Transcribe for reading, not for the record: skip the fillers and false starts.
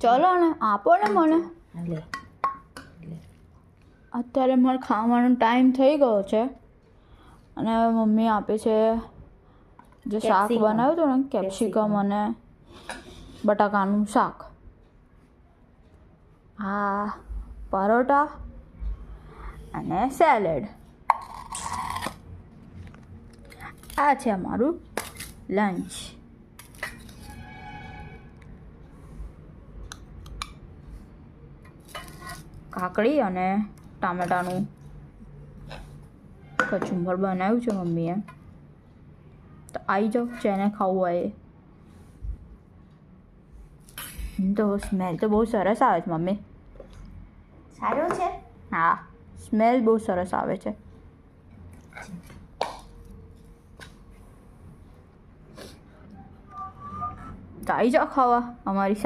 ચલો ને આપો ને મને. અત્યારે મારે ખાવાનો ટાઈમ થઈ ગયો છે અને હવે મમ્મી આપે છે જે શાક બનાવ્યું હતું ને, કેપ્સિકમ અને બટાકાનું શાક. હા, પરોઠા અને સેલેડ. આ છે અમારું લંચ. કાકડી અને ટામેટાનું કચુંબર બનાવ્યું છે મમ્મીએ. તો આવી જાઓ, જેને ખાવું હોય એ. તો સ્મેલ તો બહુ સરસ આવે છે મમ્મી. સારું છે. હા, સ્મેલ બહુ સરસ આવે છે. તો આવી જાઓ ખાવા અમારી સાથે.